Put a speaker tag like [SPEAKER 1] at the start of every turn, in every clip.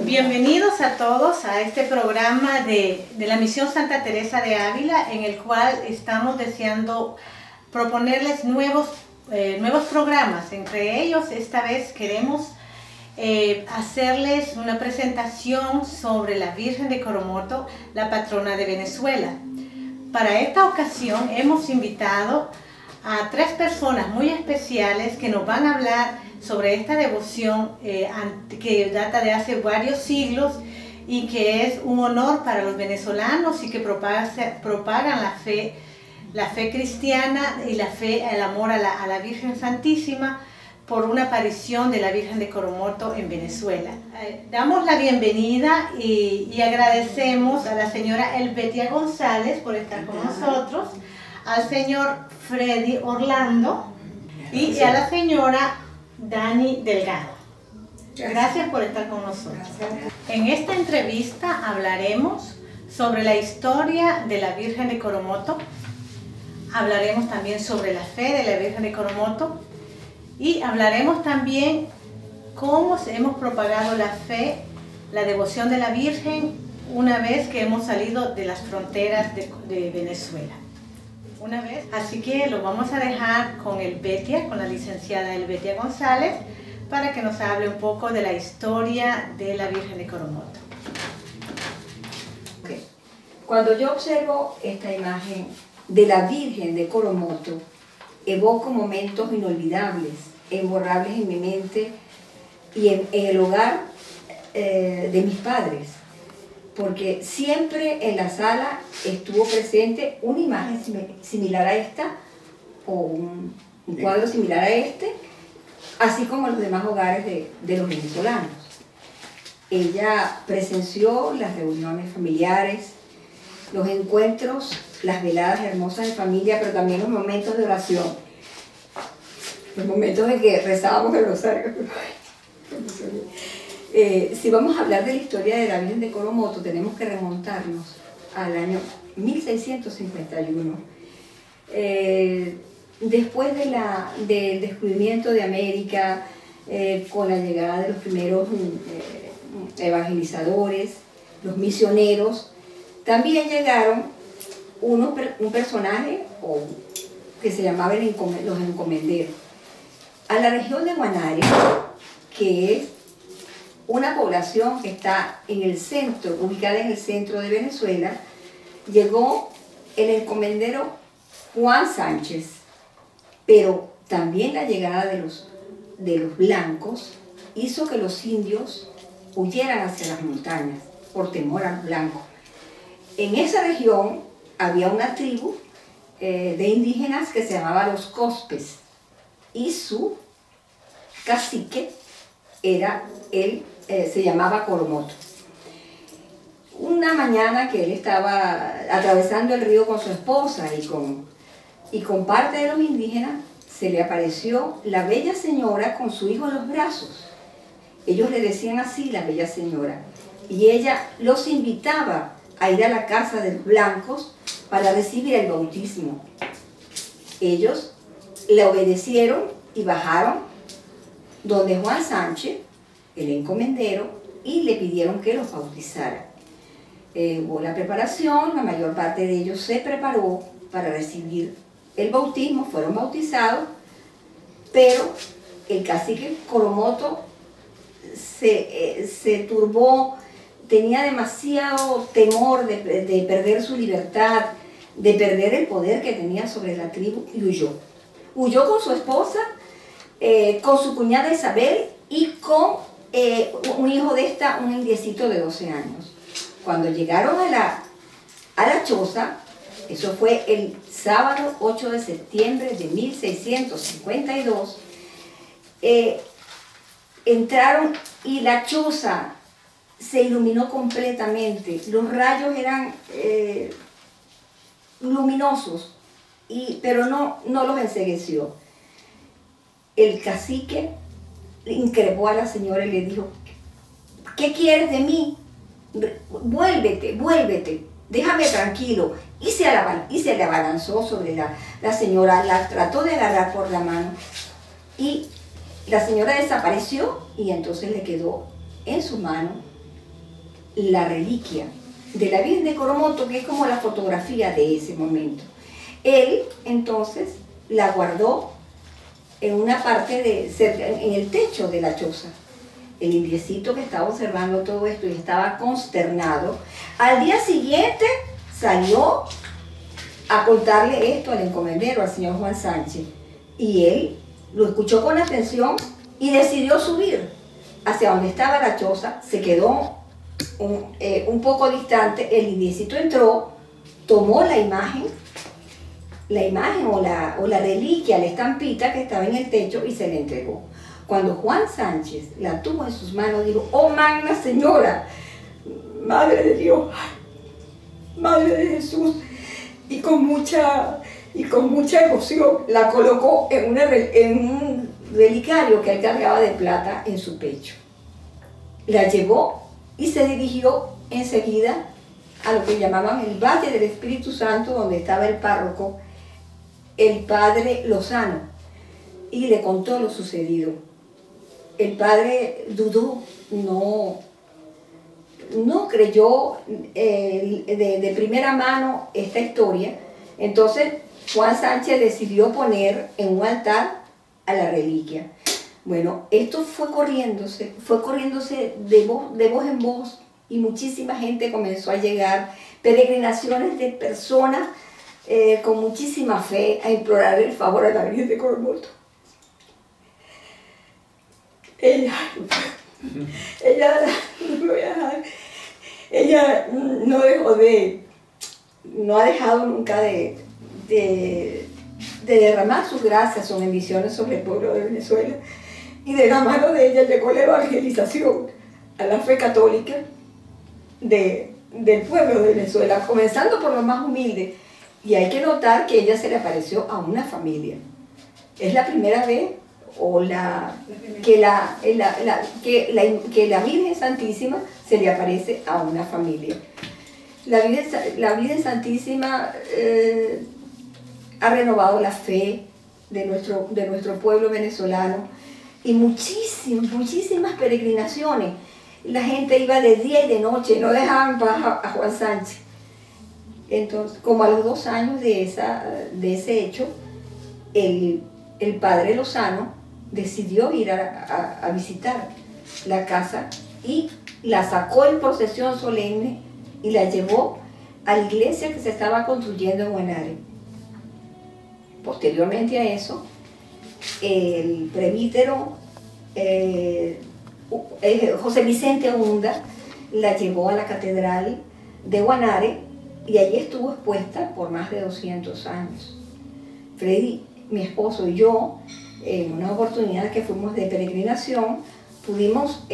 [SPEAKER 1] Bienvenidos a todos a este programa de la Misión Santa Teresa de Ávila, en el cual estamos deseando proponerles nuevos programas. Entre ellos, esta vez queremos hacerles una presentación sobre la Virgen de Coromoto, la patrona de Venezuela. Para esta ocasión hemos invitado a 3 personas muy especiales que nos van a hablar sobre esta devoción que data de hace varios siglos y que es un honor para los venezolanos y que propagan la fe cristiana y el amor a la Virgen Santísima por una aparición de la Virgen de Coromoto en Venezuela. Damos la bienvenida y agradecemos a la señora Elvetia González por estar con nosotros, al señor Freddy Orlando y a la señora Dani Delgado. Gracias por estar con nosotros. En esta entrevista hablaremos sobre la historia de la Virgen de Coromoto, hablaremos también sobre la fe de la Virgen de Coromoto y hablaremos también cómo hemos propagado la fe, la devoción de la Virgen una vez que hemos salido de las fronteras de Venezuela. Así que lo vamos a dejar con Elvetia, con la licenciada Elvetia González, para que nos hable un poco de la historia de la Virgen de Coromoto.
[SPEAKER 2] Okay. Cuando yo observo esta imagen de la Virgen de Coromoto, evoco momentos inolvidables, imborrables en mi mente y en el hogar de mis padres, porque siempre en la sala estuvo presente una imagen similar a esta, o un cuadro similar a este, así como los demás hogares de los venezolanos. Ella presenció las reuniones familiares, los encuentros, las veladas hermosas de familia, pero también los momentos de oración, los momentos en que rezábamos el rosario. Si vamos a hablar de la historia de la Virgen de Coromoto, tenemos que remontarnos al año 1651. Después del descubrimiento de América, con la llegada de los primeros evangelizadores, los misioneros, también llegaron un personaje que se llamaba los encomenderos a la región de Guanare, que es una población que está en el centro, ubicada en el centro de Venezuela. Llegó el encomendero Juan Sánchez, pero también la llegada de los blancos hizo que los indios huyeran hacia las montañas por temor a los blancos. En esa región había una tribu de indígenas que se llamaba los Cospes y su cacique se llamaba Coromoto. Una mañana que él estaba atravesando el río con su esposa y con parte de los indígenas, se le apareció la bella señora con su hijo en los brazos. Ellos le decían así, la bella señora, y ella los invitaba a ir a la casa de los blancos para recibir el bautismo. Ellos le obedecieron y bajaron donde Juan Sánchez, el encomendero, y le pidieron que los bautizara. Hubo la preparación, la mayor parte de ellos se preparó para recibir el bautismo, fueron bautizados, pero el cacique Coromoto se turbó, tenía demasiado temor de perder su libertad, de perder el poder que tenía sobre la tribu, y huyó. Huyó con su esposa, con su cuñada Isabel y con un hijo de esta, un indiecito de 12 años. Cuando llegaron a la choza, eso fue el sábado 8 de septiembre de 1652, entraron y la choza se iluminó completamente. Los rayos eran luminosos, pero no los encegueció. El cacique le increpó a la señora y le dijo: ¿qué quieres de mí? Vuélvete, déjame tranquilo. Y se le abalanzó sobre la señora, la trató de agarrar por la mano y la señora desapareció, y entonces le quedó en su mano la reliquia de la Virgen de Coromoto, que es como la fotografía de ese momento. Él entonces la guardó en una parte en el techo de la choza. El indiecito que estaba observando todo esto y estaba consternado, al día siguiente salió a contarle esto al encomendero, al señor Juan Sánchez, y él lo escuchó con atención y decidió subir hacia donde estaba la choza. Se quedó un poco distante, el indiecito entró, tomó la imagen o la reliquia, la estampita que estaba en el techo, y se la entregó. Cuando Juan Sánchez la tuvo en sus manos, dijo: "Oh, magna señora, Madre de Dios, Madre de Jesús", y con mucha emoción la colocó en un relicario que él cargaba de plata en su pecho. La llevó y se dirigió enseguida a lo que llamaban el Valle del Espíritu Santo, donde estaba el párroco, el padre Lozano, y le contó lo sucedido. El padre dudó, no creyó de primera mano esta historia. Entonces Juan Sánchez decidió poner en un altar a la reliquia. Bueno, esto fue corriéndose de voz en voz, y muchísima gente comenzó a llegar, peregrinaciones de personas con muchísima fe a implorar el favor a la Virgen de Coromoto. Ella no ha dejado nunca de derramar sus gracias, sus bendiciones sobre el pueblo de Venezuela, y de la mano de ella llegó la evangelización a la fe católica del pueblo de Venezuela, comenzando por lo más humilde. Y hay que notar que ella se le apareció a una familia. Es la primera vez que la Virgen Santísima se le aparece a una familia. La Virgen Santísima ha renovado la fe de nuestro pueblo venezolano, y muchísimas peregrinaciones. La gente iba de día y de noche, no dejaban pasar a Juan Sánchez. Entonces, como a los 2 años de ese hecho, el padre Lozano decidió ir a visitar la casa, y la sacó en procesión solemne y la llevó a la iglesia que se estaba construyendo en Guanare. Posteriormente a eso, el presbítero José Vicente Hunda la llevó a la catedral de Guanare, y allí estuvo expuesta por más de 200 años. Freddy, mi esposo, y yo, en una oportunidad que fuimos de peregrinación, pudimos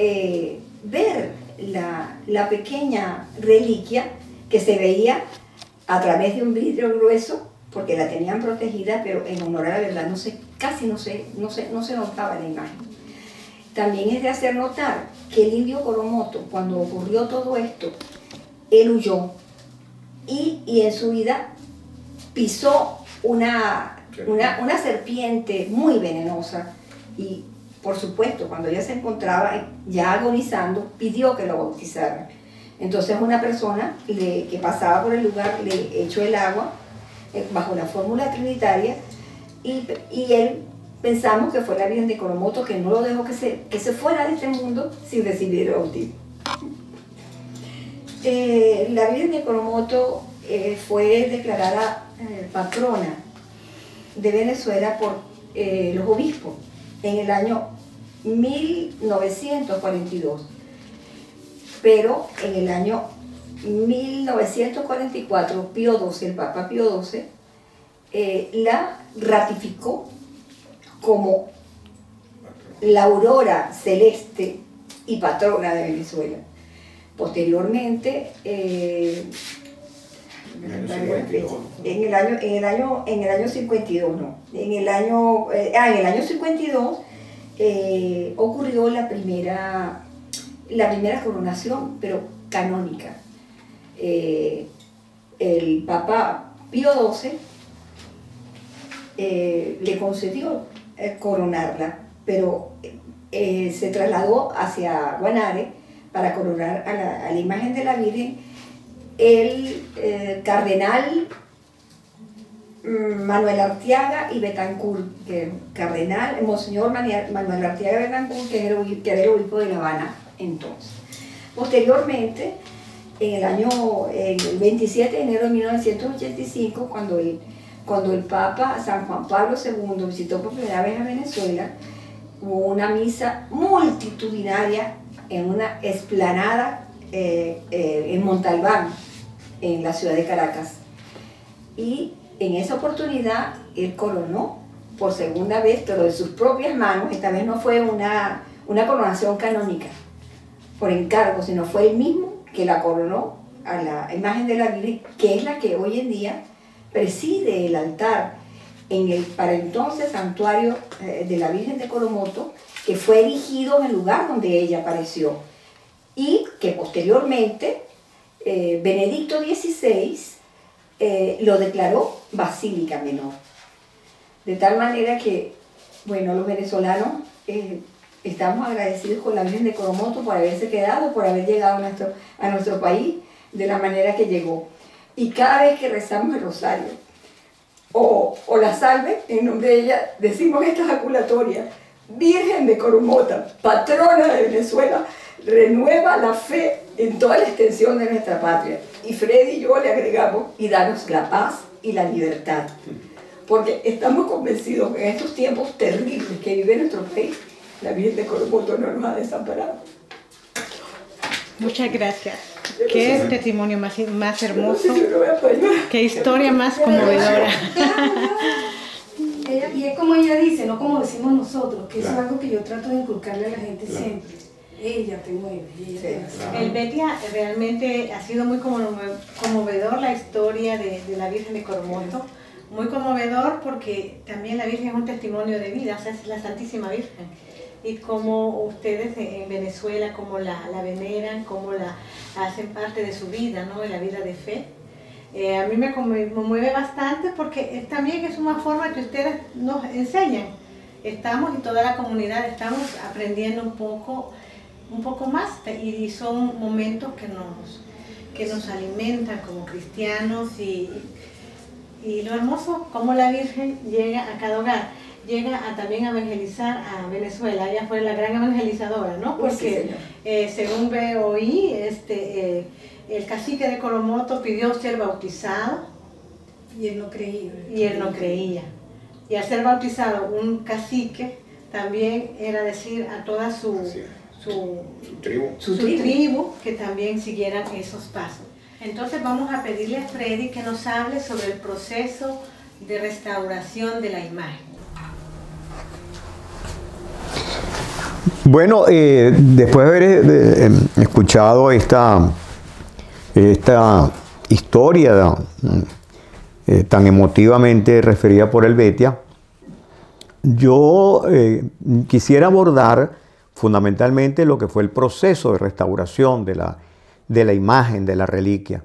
[SPEAKER 2] ver la pequeña reliquia que se veía a través de un vidrio grueso, porque la tenían protegida, pero en honor a la verdad casi no se notaba la imagen. También es de hacer notar que el indio Coromoto, cuando ocurrió todo esto, él huyó, y en su vida pisó una serpiente muy venenosa, y por supuesto, cuando ella se encontraba ya agonizando, pidió que lo bautizaran. Entonces una persona que pasaba por el lugar le echó el agua bajo la fórmula trinitaria, y él, pensamos que fue la Virgen de Coromoto, que no lo dejó que se fuera de este mundo sin recibir el bautismo. La Virgen de Coromoto fue declarada patrona de Venezuela por los obispos en el año 1942, pero en el año 1944 Pío XII, el Papa Pío XII, la ratificó como la aurora celeste y patrona de Venezuela. Posteriormente, en el año 52 ocurrió la primera coronación, pero canónica. El Papa Pío XII le concedió coronarla, pero se trasladó hacia Guanare para coronar a la imagen de la Virgen, el cardenal Manuel Arteaga y Betancourt, Monseñor Manuel Arteaga y Betancourt, que era el obispo de La Habana entonces. Posteriormente, el 27 de enero de 1985, cuando el Papa San Juan Pablo II visitó por primera vez a Venezuela, hubo una misa multitudinaria en una explanada en Montalbán, en la ciudad de Caracas. Y en esa oportunidad él coronó por segunda vez, pero de sus propias manos. Esta vez no fue una coronación canónica por encargo, sino fue él mismo que la coronó a la imagen de la Virgen, que es la que hoy en día preside el altar en el para entonces santuario de la Virgen de Coromoto, que fue erigido en el lugar donde ella apareció, y que posteriormente Benedicto XVI lo declaró basílica menor. De tal manera que, bueno, los venezolanos estamos agradecidos con la Virgen de Coromoto por haberse quedado, por haber llegado a nuestro país de la manera que llegó. Y cada vez que rezamos el rosario o la salve, en nombre de ella decimos esta ejaculatoria: Virgen de Coromota, patrona de Venezuela, renueva la fe en toda la extensión de nuestra patria. Y Freddy y yo le agregamos: y danos la paz y la libertad. Porque estamos convencidos que en estos tiempos terribles que vive nuestro país, la Virgen de Coromoto no nos ha desamparado.
[SPEAKER 1] Muchas gracias. Qué testimonio más hermoso. Qué historia más conmovedora.
[SPEAKER 3] Y es como ella dice, no como decimos nosotros, que eso es algo que yo trato de inculcarle a la gente siempre. Ella te mueve.
[SPEAKER 1] El Betia realmente ha sido muy conmovedor la historia de la Virgen de Coromoto. Muy conmovedor porque también la Virgen es un testimonio de vida, o sea, es la Santísima Virgen. Y como ustedes en Venezuela, como la veneran, como la hacen parte de su vida, ¿no? De la vida de fe. A mí me conmueve bastante porque también es una forma que ustedes nos enseñan. Estamos y toda la comunidad estamos aprendiendo un poco más, y son momentos que nos alimentan como cristianos, y lo hermoso como la Virgen llega a cada hogar. Llega también a evangelizar a Venezuela. Ella fue la gran evangelizadora, ¿no? Porque según oí, el cacique de Coromoto pidió ser bautizado
[SPEAKER 3] y él no creía.
[SPEAKER 1] Y él no creía. Y al ser bautizado un cacique también era decir a toda su tribu que también siguieran esos pasos. Entonces vamos a pedirle a Freddy que nos hable sobre el proceso de restauración de la imagen.
[SPEAKER 4] Bueno, después de haber escuchado esta historia tan emotivamente referida por el Betia, yo quisiera abordar fundamentalmente lo que fue el proceso de restauración de la imagen, de la reliquia.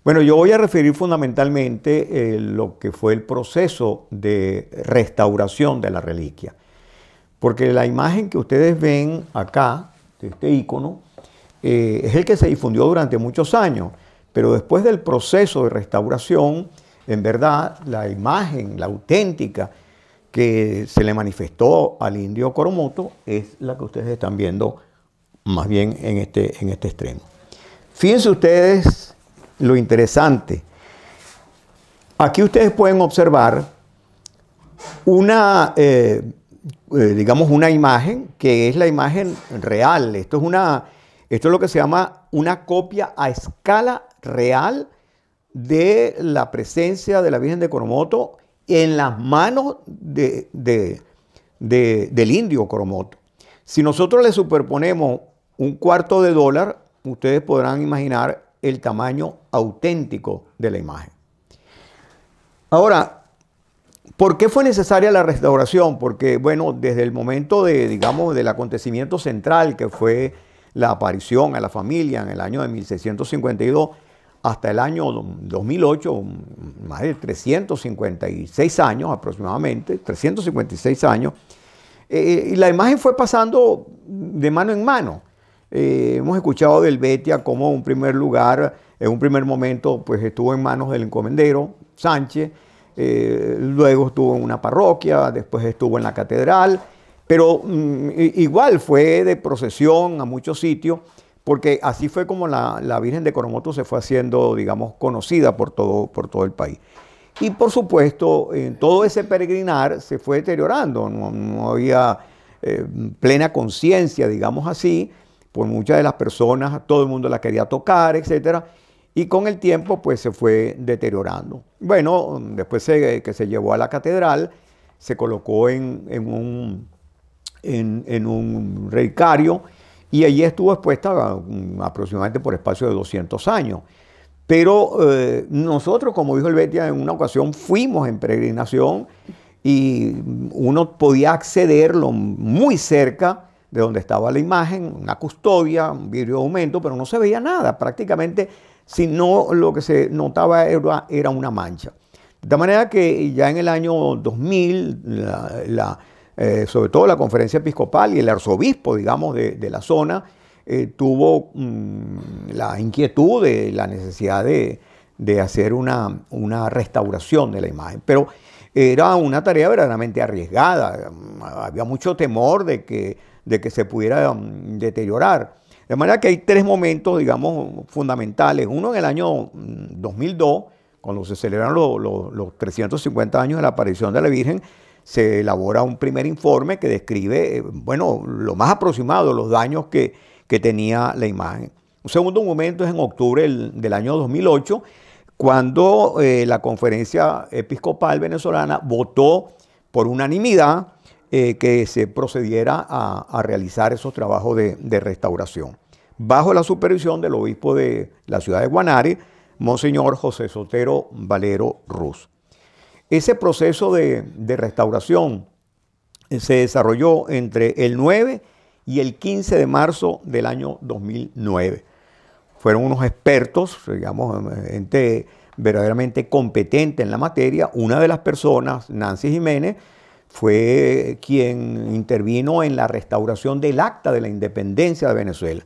[SPEAKER 4] Bueno, yo voy a referir fundamentalmente lo que fue el proceso de restauración de la reliquia. Porque la imagen que ustedes ven acá, de este ícono, es el que se difundió durante muchos años. Pero después del proceso de restauración, en verdad, la imagen, la auténtica, que se le manifestó al indio Coromoto, es la que ustedes están viendo más bien en este extremo. Fíjense ustedes lo interesante. Aquí ustedes pueden observar digamos una imagen que es la imagen real. Esto es lo que se llama una copia a escala real de la presencia de la Virgen de Coromoto en las manos del indio Coromoto. Si nosotros le superponemos $1/4, ustedes podrán imaginar el tamaño auténtico de la imagen. Ahora, ¿por qué fue necesaria la restauración? Porque, bueno, desde el momento del acontecimiento central, que fue la aparición a la familia en el año de 1652, hasta el año 2008, más de 356 años aproximadamente, 356 años, y la imagen fue pasando de mano en mano. Hemos escuchado del Betia como en un primer lugar, en un primer momento, pues estuvo en manos del encomendero Sánchez, luego estuvo en una parroquia, después estuvo en la catedral, pero igual fue de procesión a muchos sitios, porque así fue como la Virgen de Coromoto se fue haciendo, digamos, conocida por todo el país. Y por supuesto, en todo ese peregrinar se fue deteriorando, no había plena conciencia, digamos así, por muchas de las personas, todo el mundo la quería tocar, etcétera, y con el tiempo pues se fue deteriorando. Bueno, después que se llevó a la catedral, se colocó en un relicario y allí estuvo expuesta aproximadamente por espacio de 200 años. Pero nosotros, como dijo el Betia, en una ocasión fuimos en peregrinación y uno podía accederlo muy cerca de donde estaba la imagen, una custodia, un vidrio de aumento, pero no se veía nada prácticamente, sino lo que se notaba era una mancha. De manera que ya en el año 2000, sobre todo la conferencia episcopal y el arzobispo, digamos, de la zona, tuvo la inquietud de la necesidad de hacer una restauración de la imagen. Pero era una tarea verdaderamente arriesgada, había mucho temor de que se pudiera deteriorar. De manera que hay tres momentos, digamos, fundamentales. Uno en el año 2002, cuando se celebran los 350 años de la aparición de la Virgen, se elabora un primer informe que describe, bueno, lo más aproximado, los daños que tenía la imagen. Un segundo momento es en octubre del año 2008, cuando la conferencia episcopal venezolana votó por unanimidad que se procediera a realizar esos trabajos de restauración, bajo la supervisión del obispo de la ciudad de Guanare, Monseñor José Sotero Valero Ruz. Ese proceso de restauración se desarrolló entre el 9 y el 15 de marzo del año 2009. Fueron unos expertos, digamos, gente verdaderamente competente en la materia. Una de las personas, Nancy Jiménez, fue quien intervino en la restauración del Acta de la Independencia de Venezuela.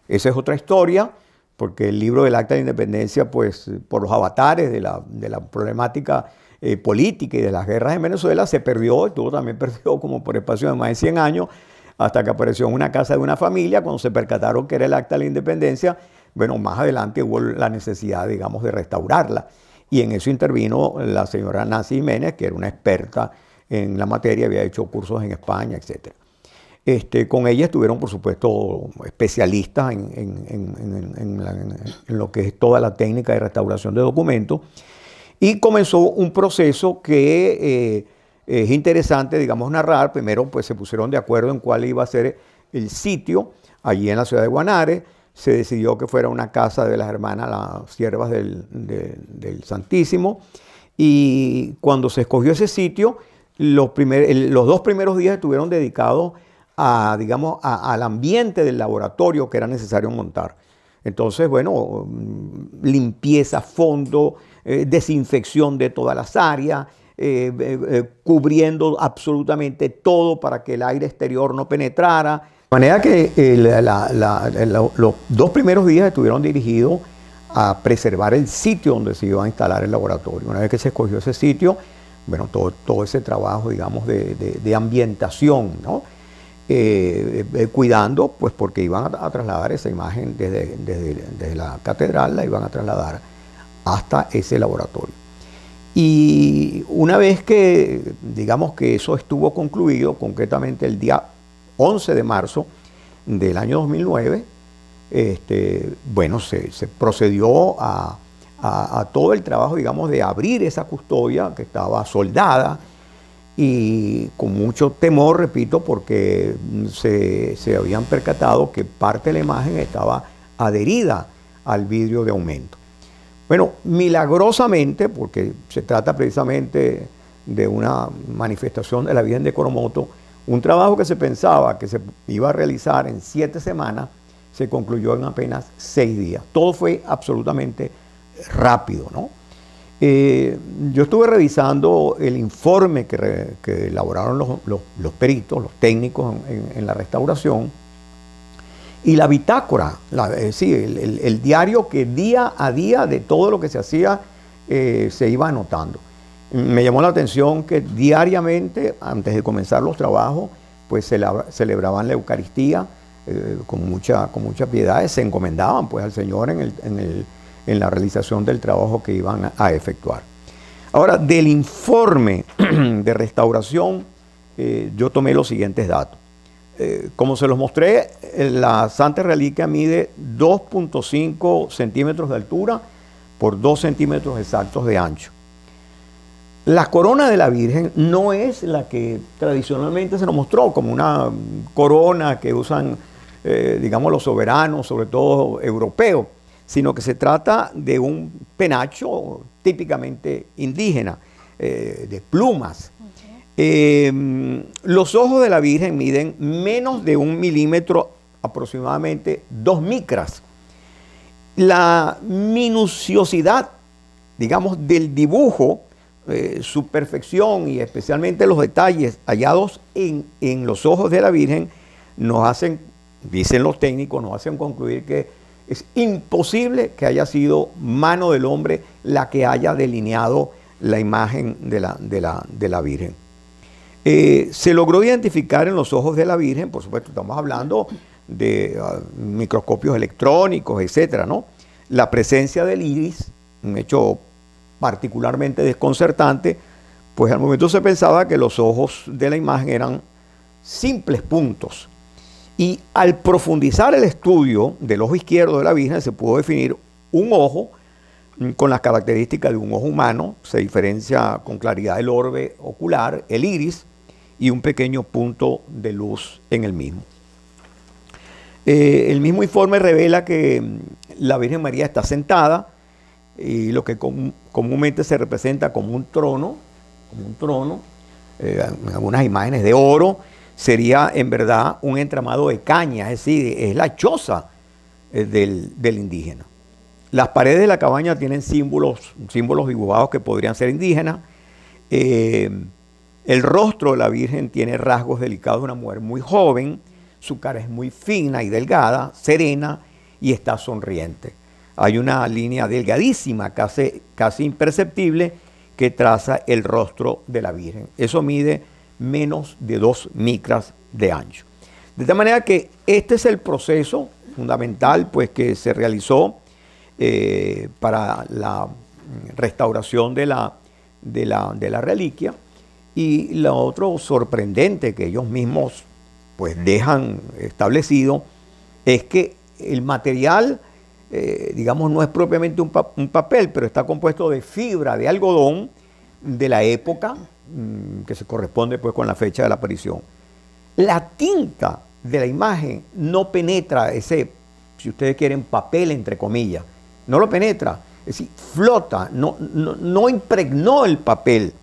[SPEAKER 4] Esa es otra historia, porque el libro del Acta de la Independencia, pues por los avatares de la problemática política y de las guerras en Venezuela, se perdió, estuvo también perdido como por espacio de más de 100 años, hasta que apareció en una casa de una familia, cuando se percataron que era el Acta de la Independencia. Bueno, más adelante hubo la necesidad, digamos, de restaurarla. Y en eso intervino la señora Nancy Jiménez, que era una experta en la materia, había hecho cursos en España, etc. Con ella estuvieron, por supuesto, especialistas en lo que es toda la técnica de restauración de documentos. Y comenzó un proceso que es interesante, digamos, narrar. Primero, pues se pusieron de acuerdo en cuál iba a ser el sitio allí en la ciudad de Guanare. Se decidió que fuera una casa de las hermanas, las siervas del Santísimo. Y cuando se escogió ese sitio, los 2 primeros días estuvieron dedicados digamos, al ambiente del laboratorio que era necesario montar. Entonces, bueno, limpieza a fondo, desinfección de todas las áreas, cubriendo absolutamente todo para que el aire exterior no penetrara. De manera que los 2 primeros días estuvieron dirigidos a preservar el sitio donde se iba a instalar el laboratorio. Una vez que se escogió ese sitio, bueno, todo ese trabajo, digamos, de ambientación, ¿no? Cuidando, pues porque iban a trasladar esa imagen desde la catedral, la iban a trasladar hasta ese laboratorio. Y una vez que, digamos, que eso estuvo concluido, concretamente el día 11 de marzo del año 2009, bueno, se procedió a todo el trabajo, digamos, de abrir esa custodia que estaba soldada, y con mucho temor, repito, porque se habían percatado que parte de la imagen estaba adherida al vidrio de aumento. Bueno, milagrosamente, porque se trata precisamente de una manifestación de la Virgen de Coromoto, un trabajo que se pensaba que se iba a realizar en 7 semanas, se concluyó en apenas 6 días. Todo fue absolutamente rápido, ¿no? Yo estuve revisando el informe que elaboraron los peritos, los técnicos en la restauración, y la bitácora, sí, el diario que día a día de todo lo que se hacía se iba anotando. Me llamó la atención que diariamente, antes de comenzar los trabajos, pues celebraban la Eucaristía con mucha piedad, se encomendaban pues al Señor en la realización del trabajo que iban a efectuar. Ahora, del informe de restauración, yo tomé los siguientes datos. Como se los mostré, la Santa Reliquia mide 2.5 centímetros de altura por 2 centímetros exactos de ancho. La corona de la Virgen no es la que tradicionalmente se nos mostró como una corona que usan, digamos, los soberanos, sobre todo europeos, sino que se trata de un penacho típicamente indígena, de plumas. Los ojos de la Virgen miden menos de 1 milímetro, aproximadamente 2 micras. La minuciosidad, digamos, del dibujo, su perfección y especialmente los detalles hallados en los ojos de la Virgen nos hacen, dicen los técnicos, nos hacen concluir que es imposible que haya sido mano del hombre la que haya delineado la imagen de la Virgen. Se logró identificar en los ojos de la Virgen, por supuesto estamos hablando de microscopios electrónicos, etcétera, ¿no? La presencia del iris, un hecho particularmente desconcertante, pues al momento se pensaba que los ojos de la imagen eran simples puntos. Y al profundizar el estudio del ojo izquierdo de la Virgen se pudo definir un ojo con las características de un ojo humano, se diferencia con claridad el orbe ocular, el iris y un pequeño punto de luz en el mismo. El mismo informe revela que la Virgen María está sentada y lo que comúnmente se representa como un trono, en algunas imágenes de oro, sería en verdad un entramado de caña, es decir, es la choza del indígena. Las paredes de la cabaña tienen símbolos dibujados que podrían ser indígenas. El rostro de la Virgen tiene rasgos delicados de una mujer muy joven, su cara es muy fina y delgada, serena y está sonriente. Hay una línea delgadísima, casi imperceptible, que traza el rostro de la Virgen. Eso mide menos de 2 micras de ancho. De tal manera que este es el proceso fundamental pues, que se realizó para la restauración de la reliquia. Y lo otro sorprendente que ellos mismos pues, dejan establecido es que el material, digamos, no es propiamente un papel, pero está compuesto de fibra de algodón de la época que se corresponde pues, con la fecha de la aparición. La tinta de la imagen no penetra ese, si ustedes quieren, papel entre comillas, no lo penetra, es decir, flota, no impregnó el papel.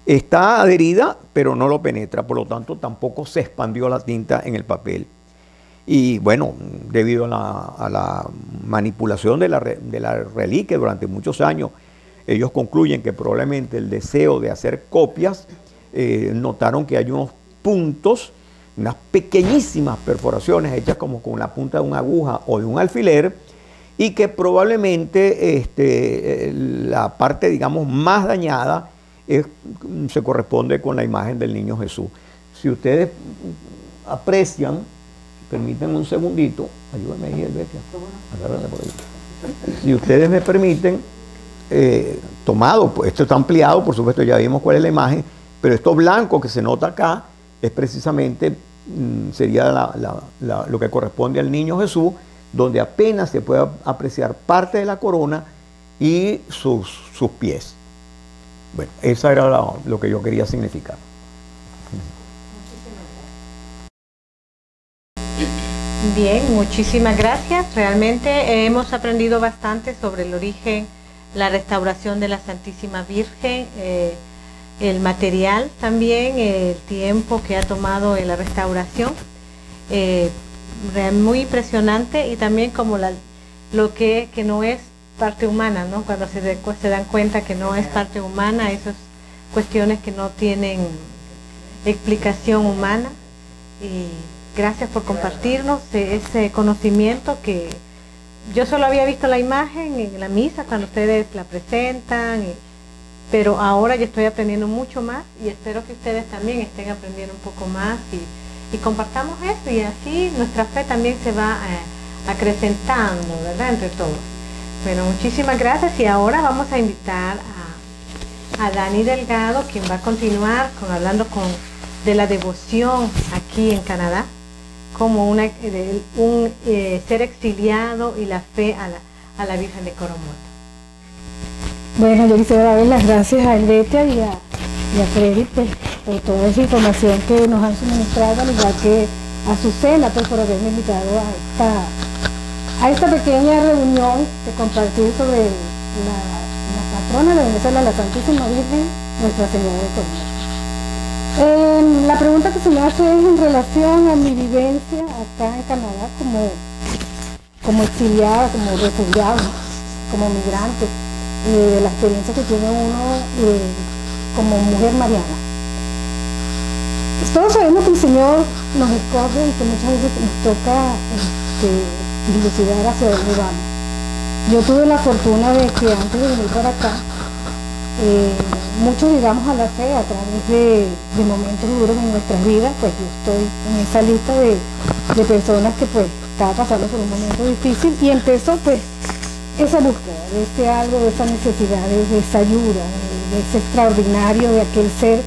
[SPEAKER 4] Está adherida, pero no lo penetra, por lo tanto tampoco se expandió la tinta en el papel. Y bueno, debido a la manipulación de la reliquia durante muchos años, ellos concluyen que probablemente el deseo de hacer copias, notaron que hay unos puntos, unas pequeñísimas perforaciones hechas como con la punta de una aguja o de un alfiler, y que probablemente la parte, digamos, más dañada se corresponde con la imagen del niño Jesús. Si ustedes aprecian, permiten un segundito, ayúdame ahí, Elvetia, agárrala por ahí. Si ustedes me permiten, tomado, pues esto está ampliado, por supuesto ya vimos cuál es la imagen, pero esto blanco que se nota acá es precisamente, sería lo que corresponde al niño Jesús, donde apenas se puede apreciar parte de la corona y sus pies. Bueno, eso era lo que yo quería significar.
[SPEAKER 1] Bien, muchísimas gracias. Realmente hemos aprendido bastante sobre el origen, la restauración de la Santísima Virgen, el material también, el tiempo que ha tomado en la restauración. Muy impresionante, y también como lo que no es parte humana, ¿no? Cuando se dan cuenta que no es parte humana, esas cuestiones que no tienen explicación humana, y Gracias por compartirnos ese conocimiento que yo solo había visto la imagen en la misa cuando ustedes la presentan, pero ahora yo estoy aprendiendo mucho más y espero que ustedes también estén aprendiendo un poco más y compartamos eso, y así nuestra fe también se va acrecentando, ¿verdad? Entre todos. Bueno, muchísimas gracias, y ahora vamos a invitar a Dani Delgado, quien va a continuar hablando de la devoción aquí en Canadá, como un ser exiliado y la fe a la Virgen de Coromoto.
[SPEAKER 3] Bueno, yo quisiera darle las gracias a Helvetia y a Freddy, pues, por toda esa información que nos han suministrado, al igual que a Susana, pues, por haberme invitado a esta pequeña reunión de compartir sobre la patrona de Venezuela, la Santísima Virgen, Nuestra Señora de Coromoto. La pregunta que se me hace es en relación a mi vivencia acá en Canadá como exiliada, como refugiada, como migrante, de la experiencia que tiene uno como mujer mariana. Todos sabemos que el Señor nos escoge y que muchas veces nos toca dilucidar hacia dónde vamos. Yo tuve la fortuna de que antes de venir para acá, muchos llegamos a la fe a través de momentos duros en nuestras vidas. Pues yo estoy en esa lista de personas que pues estaba pasando por un momento difícil, y empezó pues esa búsqueda de ese algo, de esa necesidad, de esa ayuda, de ese extraordinario, de aquel ser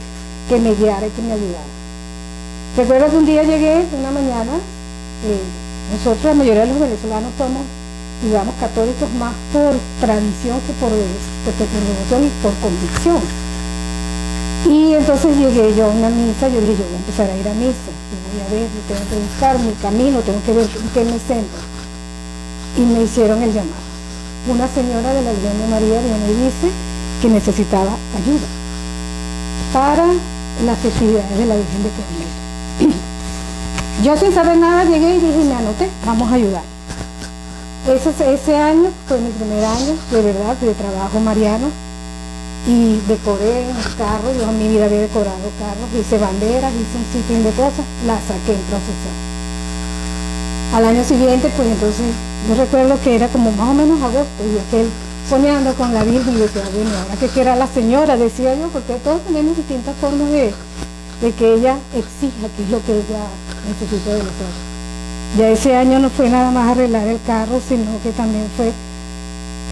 [SPEAKER 3] que me guiara y que me ayudara. Recuerdo que un día llegué, una mañana, nosotros, la mayoría de los venezolanos, somos, digamos, católicos más por tradición que por devoción y por convicción. Y entonces llegué yo a una misa, yo dije, yo voy a empezar a ir a misa, yo voy a ver, yo tengo que buscar mi camino, tengo que ver en qué me centro. Y me hicieron el llamado. Una señora de la Virgen de María me dice que necesitaba ayuda para las festividades de la Virgen de Coromoto. Yo sin saber nada llegué y dije, me anoté, vamos a ayudar. Ese año fue mi primer año, de verdad, de trabajo mariano, y decoré en el carro. Yo en mi vida había decorado carros, hice banderas, hice un sinfín de cosas, las saqué en procesión. Al año siguiente, pues entonces, yo recuerdo que era como más o menos agosto, y aquel soñando con la Virgen, y decía, bueno, ahora que era la señora, decía yo, porque todos tenemos distintas formas de que ella exija qué es lo que ella necesita de nosotros. Ya ese año no fue nada más arreglar el carro, sino que también fue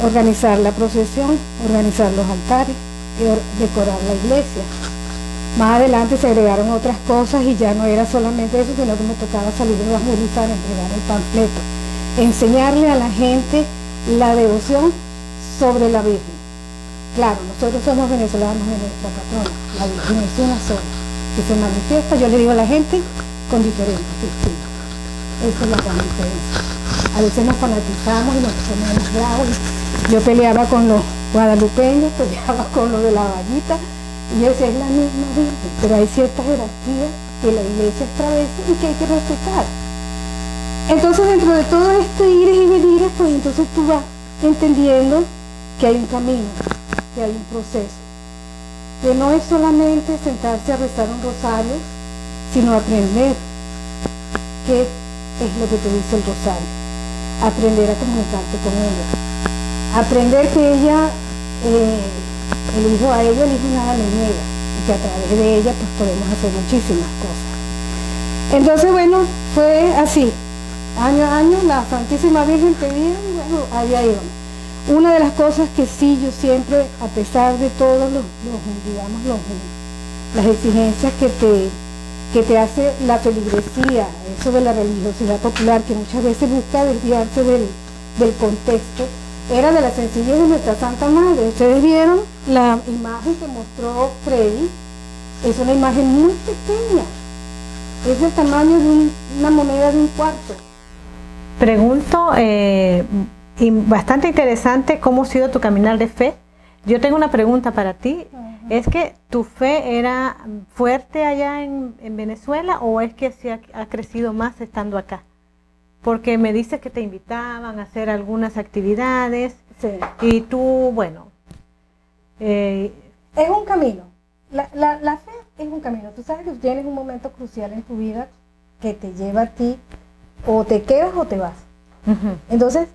[SPEAKER 3] organizar la procesión, organizar los altares y decorar la iglesia. Más adelante se agregaron otras cosas y ya no era solamente eso, sino que me tocaba salir a evangelizar, entregar el panfleto, enseñarle a la gente la devoción sobre la Virgen. Claro, nosotros somos venezolanos de nuestra patrona, la Virgen es una sola, que se manifiesta, yo le digo a la gente, con diferentes distintos. Esa es la gran diferencia. A veces nos fanatizamos y nos ponemos bravos. Yo peleaba con los guadalupeños, peleaba con los de la vallita, y esa es la misma Virgen, pero hay ciertas jerarquías que la iglesia establece y que hay que respetar. Entonces, dentro de todo este ires y venires, pues entonces tú vas entendiendo que hay un camino, que hay un proceso, que no es solamente sentarse a rezar un rosario, sino aprender qué es lo que te dice el rosario, aprender a comunicarte con ella, aprender que ella, el hijo nada le niega, y que a través de ella pues podemos hacer muchísimas cosas. Entonces, bueno, fue así, año a año la Santísima Virgen pedía, y bueno, allá íbamos. Una de las cosas que sí yo siempre, a pesar de todos las exigencias que te hace la feligresía, eso de la religiosidad popular, que muchas veces busca desviarse del contexto, era de la sencillez de nuestra Santa Madre. Ustedes vieron la imagen que mostró Freddy, es una imagen muy pequeña, es del tamaño de una moneda de un cuarto.
[SPEAKER 1] Pregunto, y bastante interesante, ¿cómo ha sido tu caminar de fe? Yo tengo una pregunta para ti. ¿Es que tu fe era fuerte allá en Venezuela o es que se ha crecido más estando acá? Porque me dices que te invitaban a hacer algunas actividades,
[SPEAKER 3] Sí.
[SPEAKER 1] Y tú, bueno...
[SPEAKER 3] Es un camino. La fe es un camino. Tú sabes que tienes un momento crucial en tu vida que te lleva a ti, o te quedas o te vas.
[SPEAKER 1] Ujú.
[SPEAKER 3] Entonces,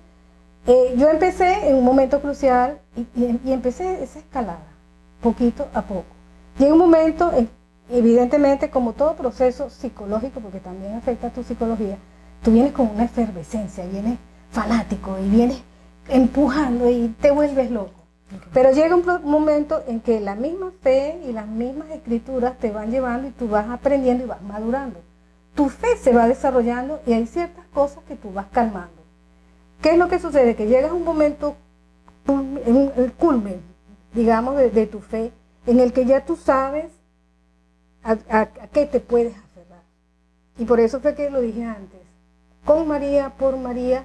[SPEAKER 3] yo empecé en un momento crucial y empecé esa escalada, poquito a poco. Llega un momento, evidentemente, como todo proceso psicológico, porque también afecta a tu psicología, tú vienes con una efervescencia, vienes fanático y vienes empujando y te vuelves loco. Pero llega un momento en que la misma fe y las mismas escrituras te van llevando y tú vas aprendiendo y vas madurando. Tu fe se va desarrollando y hay ciertas cosas que tú vas calmando. ¿Qué es lo que sucede? Que llegas a un momento, el culmen, digamos, de tu fe, en el que ya tú sabes a qué te puedes aferrar. Y por eso fue que lo dije antes. Con María, por María,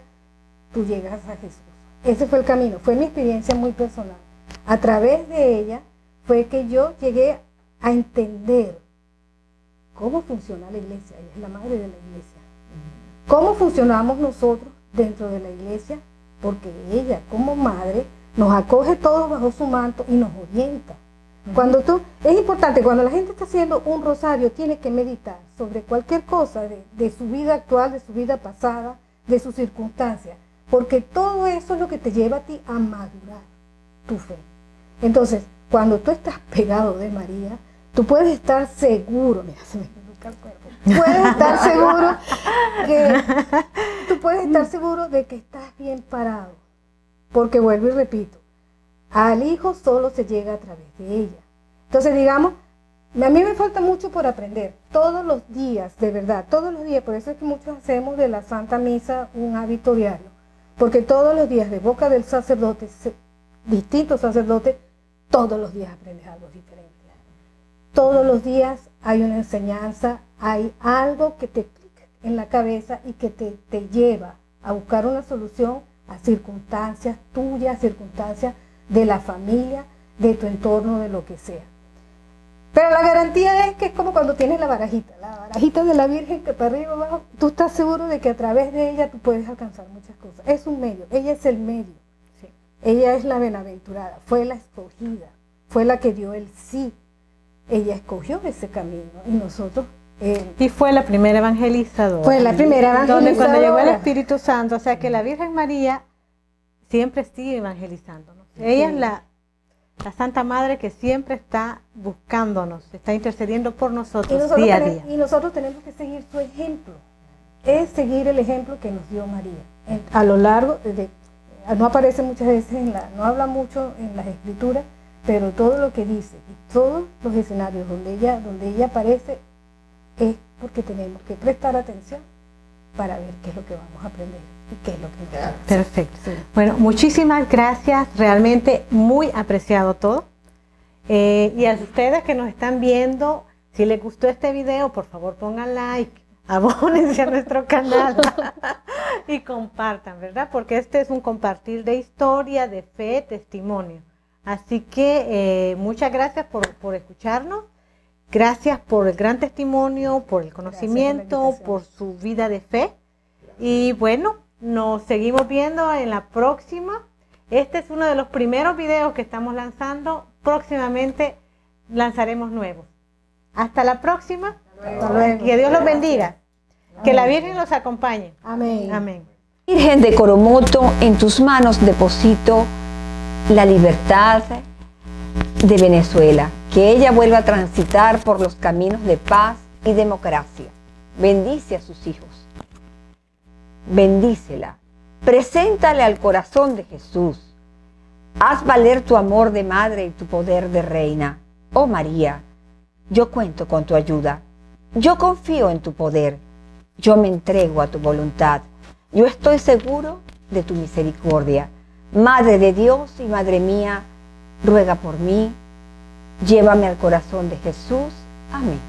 [SPEAKER 3] tú llegas a Jesús. Ese fue el camino, fue mi experiencia muy personal. A través de ella fue que yo llegué a entender cómo funciona la iglesia. Ella es la madre de la iglesia. Cómo funcionamos nosotros dentro de la iglesia, porque ella como madre nos acoge todos bajo su manto y nos orienta. Cuando es importante, cuando la gente está haciendo un rosario, tiene que meditar sobre cualquier cosa de su vida actual, de su vida pasada, de sus circunstancias, porque todo eso es lo que te lleva a ti a madurar tu fe. Entonces, cuando tú estás pegado de María, tú puedes estar seguro, mira, se me nunca el cuerpo, tú puedes estar seguro de que estás bien parado, porque vuelvo y repito, al Hijo solo se llega a través de ella. Entonces, digamos, a mí me falta mucho por aprender, todos los días, de verdad, todos los días, por eso es que muchos hacemos de la Santa Misa un hábito diario, porque todos los días de boca del sacerdote, distintos sacerdotes, todos los días aprendes algo diferente. Todos los días hay una enseñanza, hay algo que te clica en la cabeza y que te lleva a buscar una solución a circunstancias tuyas, circunstancias de la familia, de tu entorno, de lo que sea. Pero la garantía es que es como cuando tienes la barajita de la Virgen que para arriba abajo, tú estás seguro de que a través de ella tú puedes alcanzar muchas cosas. Es un medio, ella es el medio. Sí. Ella es la bienaventurada, fue la escogida, fue la que dio el sí. Ella escogió ese camino y nosotros...
[SPEAKER 1] y fue la primera evangelizadora.
[SPEAKER 3] Fue la primera evangelizadora.
[SPEAKER 1] Donde cuando llegó el Espíritu Santo, o sea que la Virgen María siempre sigue evangelizándonos. Sí. Ella es la Santa Madre que siempre está buscándonos, está intercediendo por nosotros día a día.
[SPEAKER 3] Y nosotros tenemos que seguir su ejemplo. Es seguir el ejemplo que nos dio María. A lo largo, no aparece muchas veces, no habla mucho en las escrituras, pero todo lo que dice y todos los escenarios donde ella aparece es porque tenemos que prestar atención para ver qué es lo que vamos a aprender y qué es lo que nos va a hacer.
[SPEAKER 1] Perfecto. Sí. Bueno, muchísimas gracias, realmente muy apreciado todo. Y a ustedes que nos están viendo, si les gustó este video, por favor pongan like, abónense a nuestro canal y compartan, ¿verdad? Porque este es un compartir de historia, de fe, testimonio. Así que muchas gracias por escucharnos, gracias por el gran testimonio, por el conocimiento, por su vida de fe. Y bueno, nos seguimos viendo en la próxima. Este es uno de los primeros videos que estamos lanzando. Próximamente lanzaremos nuevos. Hasta la próxima.
[SPEAKER 3] Hasta luego.
[SPEAKER 1] Que Dios los bendiga. Amén. Que la Virgen los acompañe.
[SPEAKER 3] Amén.
[SPEAKER 1] Amén.
[SPEAKER 2] Virgen de Coromoto, en tus manos deposito la libertad de Venezuela, que ella vuelva a transitar por los caminos de paz y democracia. Bendice a sus hijos, bendícela, preséntale al corazón de Jesús, haz valer tu amor de madre y tu poder de reina. Oh María, yo cuento con tu ayuda, yo confío en tu poder, yo me entrego a tu voluntad, yo estoy seguro de tu misericordia. Madre de Dios y Madre mía, ruega por mí, llévame al corazón de Jesús. Amén.